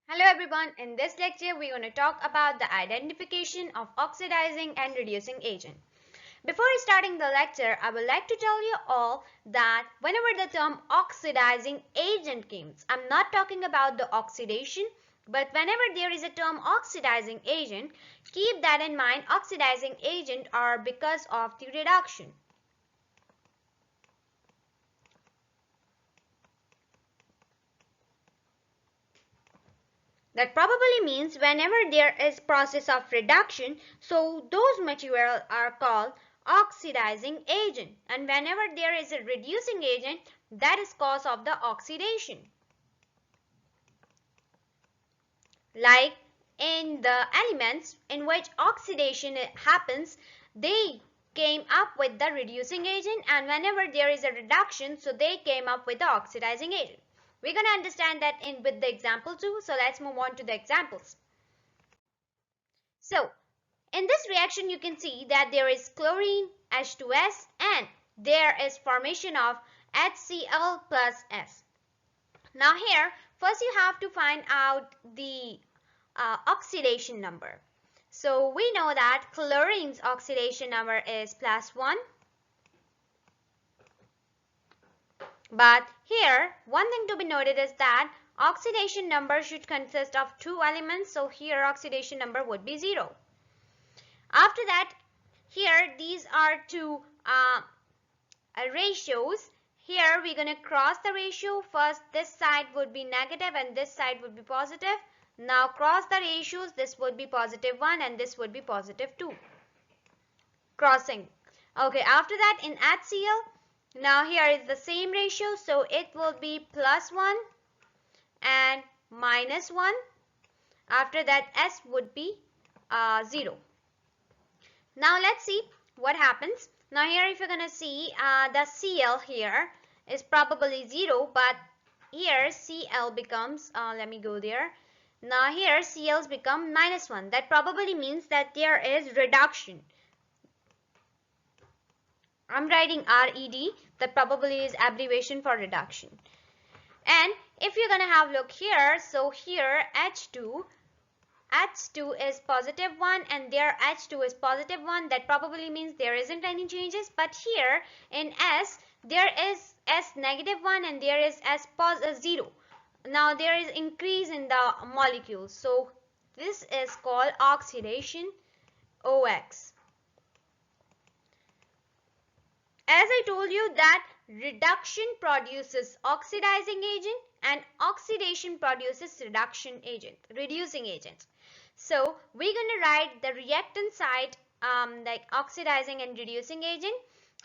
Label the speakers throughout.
Speaker 1: Hello everyone, in this lecture we're going to talk about the identification of oxidizing and reducing agent. Before starting the lecture, I would like to tell you all that whenever the term oxidizing agent comes, I'm not talking about the oxidation, but whenever there is a term oxidizing agent, keep that in mind. Oxidizing agent are because of the reduction. That probably means whenever there is process of reduction, so those materials are called oxidizing agent, and whenever there is a reducing agent, that is cause of the oxidation. Like in the elements in which oxidation happens, they came up with the reducing agent, and whenever there is a reduction, so they came up with the oxidizing agent. We're going to understand that with the example too. So let's move on to the examples. So in this reaction you can see that there is chlorine H2S and there is formation of HCl plus S. Now here first you have to find out the oxidation number. So we know that chlorine's oxidation number is +1. But here, one thing to be noted is that oxidation number should consist of two elements. So here oxidation number would be 0. After that, here these are two ratios. Here we're going to cross the ratio. First this side would be negative and this side would be positive. Now cross the ratios. This would be +1 and this would be +2. Crossing. Okay, after that in HCl, now here is the same ratio, so it will be +1 and -1. After that S would be 0. Now let's see what happens. Now here if you're going to see the Cl here is probably 0, but here Cl becomes, let me go there. Now here Cl's become -1. That probably means that there is reduction. I'm writing RED, that probably is abbreviation for reduction. And if you're gonna have look here, so here H2 is +1 and there H2 is +1. That probably means there isn't any changes. But here in S, there is S -1 and there is S 0. Now there is increase in the molecules. So this is called oxidation, OX. As I told you that reduction produces oxidizing agent and oxidation produces reducing agent. So we're going to write the reactant side like oxidizing and reducing agent.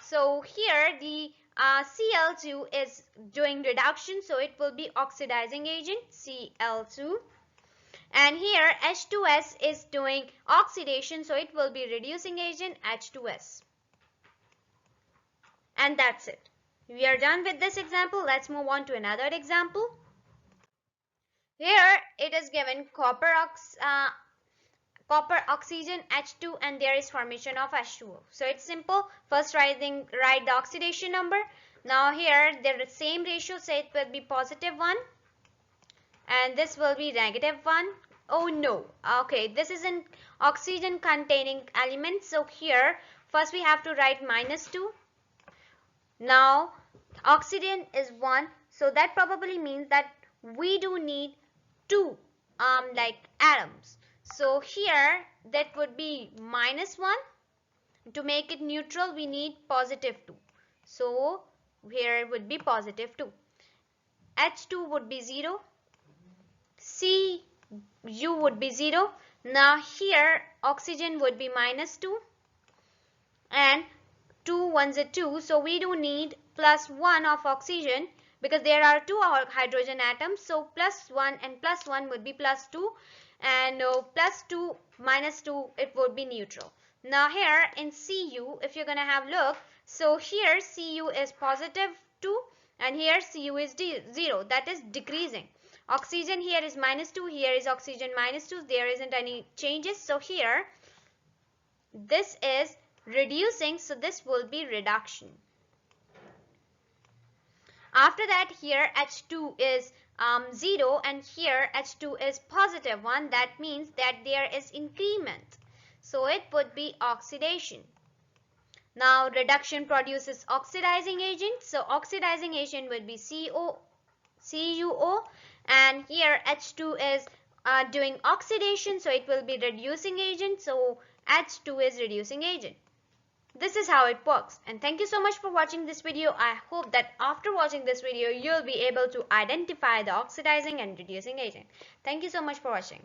Speaker 1: So here the Cl2 is doing reduction, so it will be oxidizing agent Cl2. And here H2S is doing oxidation, so it will be reducing agent H2S. And that's it. We are done with this example. Let's move on to another example. Here it is given copper oxygen H2 and there is formation of H2O. So it's simple. First write the oxidation number. Now here the same ratio, so it will be +1 and this will be -1. Oh no. Okay, this is an oxygen containing element. So here first we have to write -2. Now oxygen is 1, so that probably means that we do need two like atoms. So here that would be -1. To make it neutral we need +2. So here it would be +2. H2 would be 0. Cu would be 0. Now here oxygen would be -2 and 2 ones are 2, so we do need +1 of oxygen because there are two hydrogen atoms. So +1 and +1 would be +2 and +2 -2 it would be neutral. Now here in Cu, if you're gonna have look, so here Cu is +2 and here Cu is 0, that is decreasing. Oxygen here is -2, here is oxygen -2, there isn't any changes. So here this is reducing, so this will be reduction. After that here H2 is 0 and here H2 is positive 1. That means that there is increment. So it would be oxidation. Now reduction produces oxidizing agent. So oxidizing agent would be CuO, and here H2 is doing oxidation, so it will be reducing agent. So H2 is reducing agent. This is how it works. And thank you so much for watching this video. I hope that after watching this video, you'll be able to identify the oxidizing and reducing agent. Thank you so much for watching.